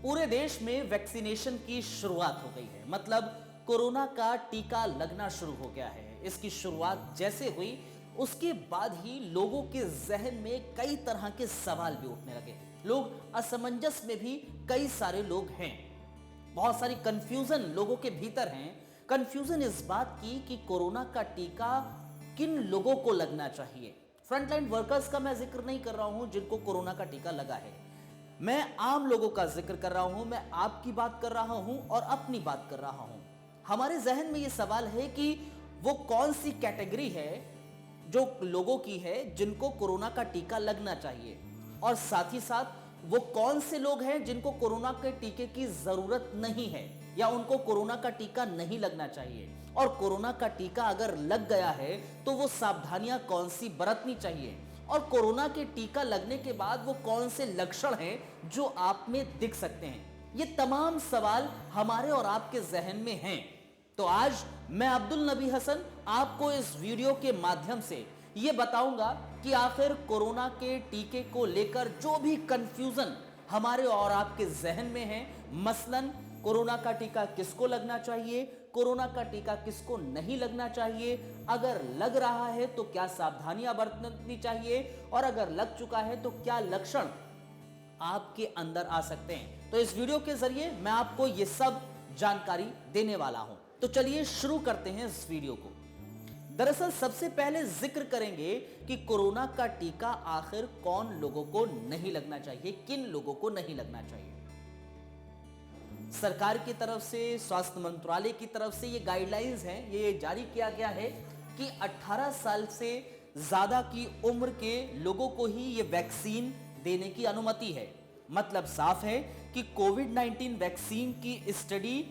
पूरे देश में वैक्सीनेशन की शुरुआत हो गई है। मतलब कोरोना का टीका लगना शुरू हो गया है। इसकी शुरुआत जैसे हुई उसके बाद ही लोगों के जहन में कई तरह के सवाल भी उठने लगे। लोग असमंजस में भी कई सारे लोग हैं। बहुत सारी कंफ्यूजन लोगों के भीतर हैं। कंफ्यूजन इस बात की कि कोरोना का टीका किन लोगों को लगना चाहिए। फ्रंटलाइन वर्कर्स का मैं जिक्र नहीं कर रहा हूं जिनको कोरोना का टीका लगा है। मैं आम लोगों का जिक्र कर रहा हूं। मैं आपकी बात कर रहा हूं और अपनी बात कर रहा हूं। हमारे जहन में यह सवाल है कि वो कौन सी कैटेगरी है जो लोगों की है जिनको कोरोना का टीका लगना चाहिए, और साथ ही साथ वो कौन से लोग हैं जिनको कोरोना के टीके की जरूरत नहीं है या उनको कोरोना का टीका नहीं लगना चाहिए, और कोरोना का टीका अगर लग गया है तो वो सावधानियां कौन सी बरतनी चाहिए, और कोरोना के टीका लगने के बाद वो कौन से लक्षण हैं जो आप में दिख सकते हैं। ये तमाम सवाल हमारे और आपके जहन में हैं। तो आज मैं अब्दुल नबी हसन आपको इस वीडियो के माध्यम से ये बताऊंगा कि आखिर कोरोना के टीके को लेकर जो भी कंफ्यूजन हमारे और आपके जहन में है, मसलन कोरोना का टीका किसको लगना चाहिए, कोरोना का टीका किसको नहीं लगना चाहिए, अगर लग रहा है तो क्या सावधानियां बरतनी चाहिए, और अगर लग चुका है तो क्या लक्षण आपके अंदर आ सकते हैं। तो इस वीडियो के जरिए मैं आपको यह सब जानकारी देने वाला हूं। तो चलिए शुरू करते हैं इस वीडियो को। दरअसल सबसे पहले जिक्र करेंगे कि कोरोना का टीका आखिर कौन लोगों को नहीं लगना चाहिए, किन लोगों को नहीं लगना चाहिए। सरकार की तरफ से, स्वास्थ्य मंत्रालय की तरफ से ये गाइडलाइंस हैं, ये जारी किया गया है कि 18 साल से ज्यादा की उम्र के लोगों को ही ये वैक्सीन देने की अनुमति है। मतलब साफ है कि कोविड-19 वैक्सीन की स्टडी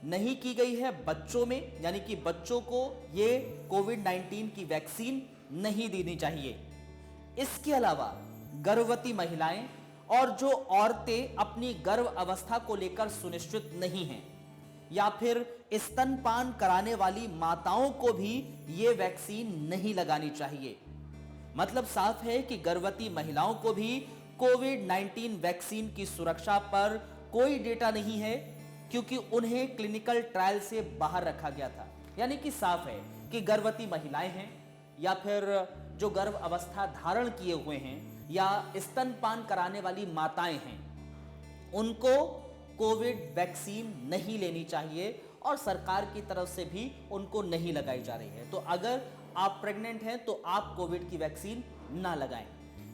नहीं की गई है बच्चों में, यानी कि बच्चों को ये कोविड-19 की वैक्सीन नहीं देनी चाहिए। इसके अलावा गर्भवती महिलाएं और जो औरतें अपनी गर्भ अवस्था को लेकर सुनिश्चित नहीं हैं, या फिर स्तनपान कराने वाली माताओं को भी ये वैक्सीन नहीं लगानी चाहिए। मतलब साफ है कि गर्भवती महिलाओं को भी कोविड-19 वैक्सीन की सुरक्षा पर कोई डेटा नहीं है, क्योंकि उन्हें क्लिनिकल ट्रायल से बाहर रखा गया था। यानी कि साफ है कि गर्भवती महिलाएं हैं या फिर जो गर्भ अवस्था धारण किए हुए हैं या स्तनपान कराने वाली माताएं हैं, उनको कोविड वैक्सीन नहीं लेनी चाहिए और सरकार की तरफ से भी उनको नहीं लगाई जा रही है। तो अगर आप प्रेग्नेंट हैं तो आप कोविड की वैक्सीन ना लगाएं।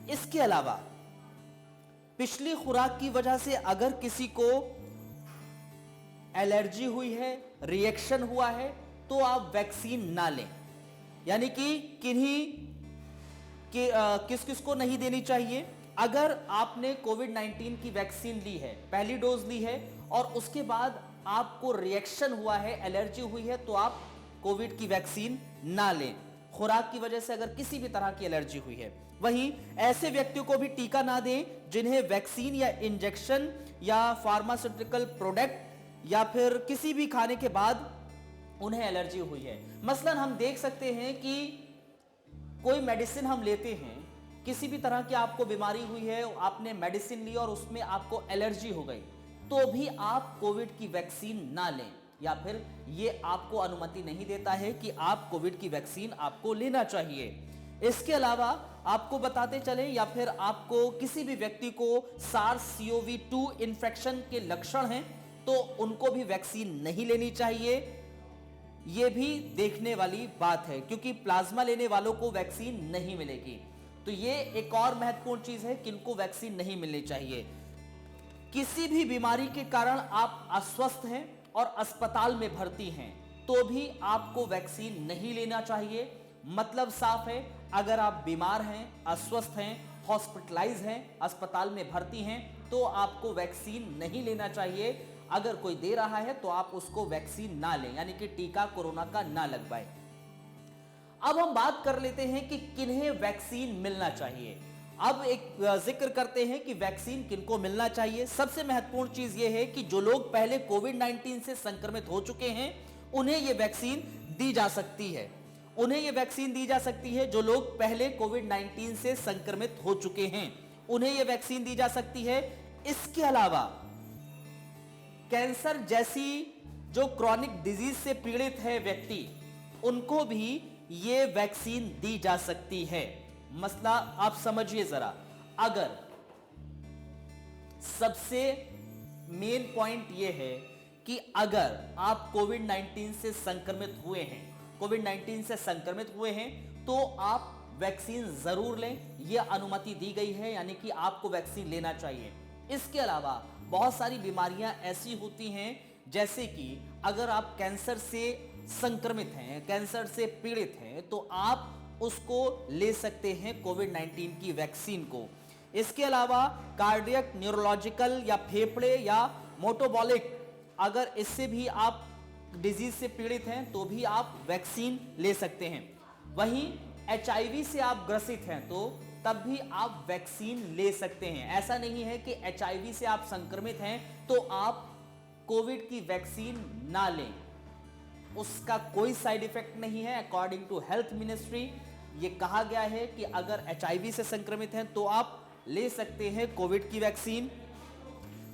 इसके अलावा पिछली खुराक की वजह से अगर किसी को एलर्जी हुई है, रिएक्शन हुआ है, तो आप वैक्सीन ना लें। यानी कि किस किस को नहीं देनी चाहिए। अगर आपने कोविड-19 की वैक्सीन ली है, पहली डोज ली है, और उसके बाद आपको रिएक्शन हुआ है, एलर्जी हुई है, तो आप कोविड की वैक्सीन ना लें। खुराक की वजह से अगर किसी भी तरह की एलर्जी हुई है। वहीं ऐसे व्यक्तियों को भी टीका ना दें जिन्हें वैक्सीन या इंजेक्शन या फार्मास्यूटिकल प्रोडक्ट या फिर किसी भी खाने के बाद उन्हें एलर्जी हुई है। मसलन हम देख सकते हैं कि कोई मेडिसिन हम लेते हैं, किसी भी तरह की आपको बीमारी हुई है, आपने मेडिसिन ली और उसमें आपको एलर्जी हो गई, तो भी आप कोविड की वैक्सीन ना लें, या फिर ये आपको अनुमति नहीं देता है कि आप कोविड की वैक्सीन आपको लेना चाहिए। इसके अलावा आपको बताते चले, या फिर आपको किसी भी व्यक्ति को SARS-CoV-2 इन्फेक्शन के लक्षण हैं तो उनको भी वैक्सीन नहीं लेनी चाहिए। यह भी देखने वाली बात है, क्योंकि प्लाज्मा लेने वालों को वैक्सीन नहीं मिलेगी। तो यह एक और महत्वपूर्ण चीज है, किनको वैक्सीन नहीं मिलनी चाहिए। किसी भी बीमारी के कारण आप अस्वस्थ हैं और अस्पताल में भर्ती हैं, तो भी आपको वैक्सीन नहीं लेना चाहिए। मतलब साफ है, अगर आप बीमार हैं, अस्वस्थ हैं, हॉस्पिटलाइज हैं, अस्पताल में भर्ती हैं, तो आपको वैक्सीन नहीं लेना चाहिए। अगर कोई दे रहा है तो आप उसको वैक्सीन ना लें, यानी कि टीका कोरोना का ना लगवाएं। अब हम बात कर लेते हैं कि किन्हें वैक्सीन मिलना चाहिए। अब एक जिक्र करते हैं कि वैक्सीन किनको मिलना चाहिए। सबसे महत्वपूर्ण चीज यह है कि जो लोग पहले कोविड-19 से संक्रमित हो चुके हैं, उन्हें यह वैक्सीन दी जा सकती है। उन्हें यह वैक्सीन दी जा सकती है। जो लोग पहले कोविड-19 से संक्रमित हो चुके हैं, उन्हें यह वैक्सीन दी जा सकती है। इसके अलावा कैंसर जैसी जो क्रॉनिक डिजीज से पीड़ित है व्यक्ति, उनको भी ये वैक्सीन दी जा सकती है। मसला आप समझिए जरा, अगर सबसे मेन पॉइंट ये है कि अगर आप कोविड-19 से संक्रमित हुए हैं तो आप वैक्सीन जरूर लें, यह अनुमति दी गई है, यानी कि आपको वैक्सीन लेना चाहिए। इसके अलावा बहुत सारी बीमारियां ऐसी होती हैं, जैसे कि अगर आप कैंसर से संक्रमित हैं, कैंसर से पीड़ित हैं, तो आप उसको ले सकते हैं कोविड-19 की वैक्सीन को। इसके अलावा कार्डियक, न्यूरोलॉजिकल या फेफड़े या मोटोबॉलिक, अगर इससे भी आप डिजीज से पीड़ित हैं तो भी आप वैक्सीन ले सकते हैं। वहीं HIV से आप ग्रसित हैं तो तब भी आप वैक्सीन ले सकते हैं। ऐसा नहीं है कि HIV से आप संक्रमित हैं तो आप कोविड की वैक्सीन ना लें, उसका कोई साइड इफेक्ट नहीं है। अकॉर्डिंग टू हेल्थ मिनिस्ट्री ये कहा गया है कि अगर HIV से संक्रमित हैं तो आप ले सकते हैं कोविड की वैक्सीन।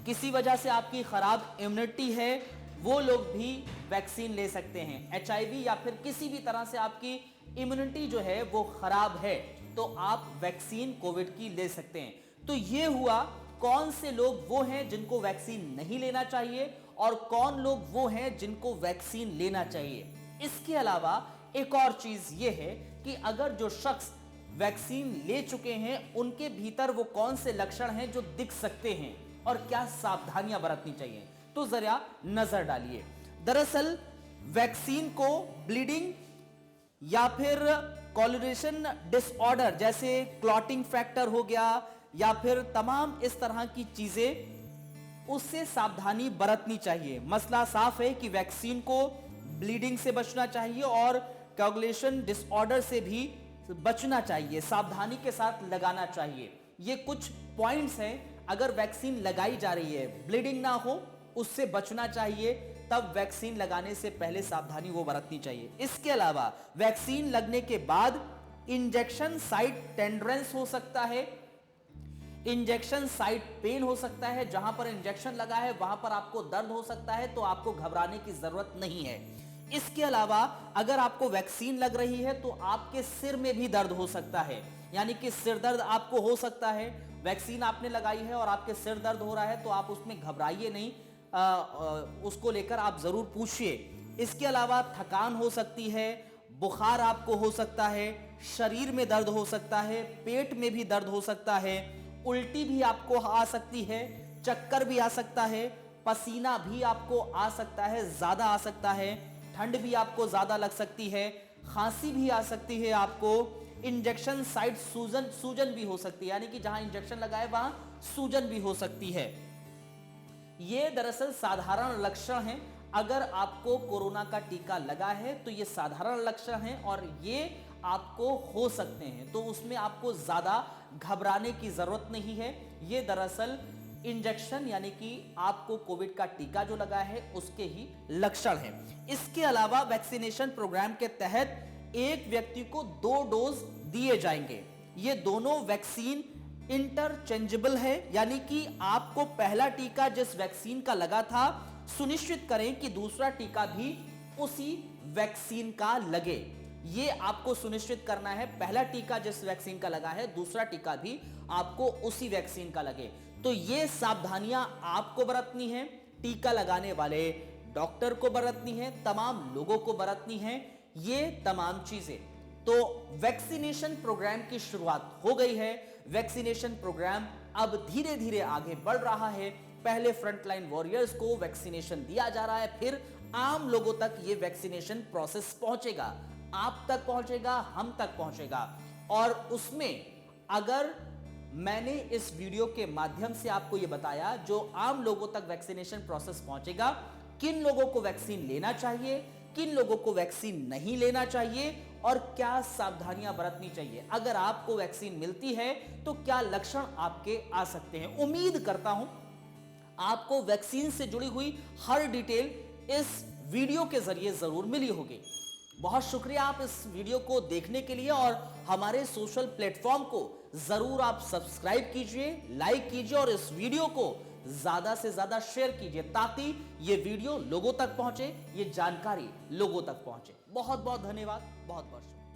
किसी वजह से आपकी खराब इम्यूनिटी है, वो लोग भी वैक्सीन ले सकते हैं। HIV या फिर किसी भी तरह से आपकी इम्यूनिटी जो है वो खराब है तो आप वैक्सीन कोविड की ले सकते हैं। तो ये हुआ कौन से लोग वो हैं जिनको वैक्सीन नहीं लेना चाहिए और कौन लोग वो हैं जिनको वैक्सीन लेना चाहिए। इसके अलावा एक और चीज ये है कि अगर जो शख्स वैक्सीन ले चुके हैं उनके भीतर वो कौन से लक्षण हैं जो दिख सकते हैं और क्या सावधानियां बरतनी चाहिए, तो जरा नजर डालिए। दरअसल वैक्सीन को ब्लीडिंग या फिर कोलुरेशन डिसऑर्डर जैसे क्लॉटिंग फैक्टर हो गया या फिर तमाम इस तरह की चीजें, उससे सावधानी बरतनी चाहिए। मसला साफ है कि वैक्सीन को ब्लीडिंग से बचना चाहिए और कोगुलेशन डिसऑर्डर से भी बचना चाहिए, सावधानी के साथ लगाना चाहिए। ये कुछ पॉइंट्स हैं। अगर वैक्सीन लगाई जा रही है, ब्लीडिंग ना हो, उससे बचना चाहिए, तब वैक्सीन लगाने से पहले सावधानी वो बरतनी चाहिए। इसके अलावा वैक्सीन लगने के बाद इंजेक्शन साइट टेंडरेंस हो सकता है, इंजेक्शन साइट पेन हो सकता है। जहां पर इंजेक्शन लगा है वहां पर आपको दर्द हो सकता है, तो आपको घबराने की जरूरत नहीं है। इसके अलावा अगर आपको वैक्सीन लग रही है तो आपके सिर में भी दर्द हो सकता है, यानी कि सिर दर्द आपको हो सकता है। वैक्सीन आपने लगाई है और आपके सिर दर्द हो रहा है तो आप उसमें घबराइए नहीं, उसको लेकर आप जरूर पूछिए। इसके अलावा थकान हो सकती है, बुखार आपको हो सकता है, शरीर में दर्द हो सकता है, पेट में भी दर्द हो सकता है, उल्टी भी आपको आ सकती है, चक्कर भी आ सकता है, पसीना भी आपको आ सकता है, ज्यादा आ सकता है, ठंड भी आपको ज्यादा लग सकती है, खांसी भी आ सकती है आपको, इंजेक्शन साइट सूजन भी हो सकती है, यानी कि जहां इंजेक्शन लगा है वहां सूजन भी हो सकती है। ये दरअसल साधारण लक्षण हैं। अगर आपको कोरोना का टीका लगा है तो ये साधारण लक्षण हैं और ये आपको हो सकते हैं, तो उसमें आपको ज्यादा घबराने की जरूरत नहीं है। ये दरअसल इंजेक्शन यानी कि आपको कोविड का टीका जो लगा है उसके ही लक्षण हैं। इसके अलावा वैक्सीनेशन प्रोग्राम के तहत एक व्यक्ति को 2 डोज दिए जाएंगे। ये दोनों वैक्सीन इंटरचेंजेबल है, यानी कि आपको पहला टीका जिस वैक्सीन का लगा था सुनिश्चित करें कि दूसरा टीका भी उसी वैक्सीन का लगे। ये आपको सुनिश्चित करना है, पहला टीका जिस वैक्सीन का लगा है दूसरा टीका भी आपको उसी वैक्सीन का लगे। तो ये सावधानियां आपको बरतनी है, टीका लगाने वाले डॉक्टर को बरतनी है, तमाम लोगों को बरतनी है, ये तमाम चीजें। तो वैक्सीनेशन प्रोग्राम की शुरुआत हो गई है। वैक्सीनेशन प्रोग्राम अब धीरे धीरे आगे बढ़ रहा है। पहले फ्रंटलाइन वॉरियर्स को वैक्सीनेशन दिया जा रहा है, फिर आम लोगों तक ये वैक्सीनेशन प्रोसेस पहुंचेगा, आप तक पहुंचेगा, हम तक पहुंचेगा। और उसमें अगर मैंने इस वीडियो के माध्यम से आपको यह बताया, जो आम लोगों तक वैक्सीनेशन प्रोसेस पहुंचेगा, किन लोगों को वैक्सीन लेना चाहिए, किन लोगों को वैक्सीन नहीं लेना चाहिए और क्या सावधानियां बरतनी चाहिए। अगर आपको वैक्सीन मिलती है तो क्या लक्षण आपके आ सकते हैं। उम्मीद करता हूं आपको वैक्सीन से जुड़ी हुई हर डिटेल इस वीडियो के जरिए जरूर मिली होगी। बहुत शुक्रिया आप इस वीडियो को देखने के लिए और हमारे सोशल प्लेटफॉर्म को जरूर आप सब्सक्राइब कीजिए, लाइक कीजिए और इस वीडियो को ज्यादा से ज्यादा शेयर कीजिए ताकि ये वीडियो लोगों तक पहुंचे, ये जानकारी लोगों तक पहुंचे। बहुत बहुत धन्यवाद, बहुत बहुत शुक्रिया।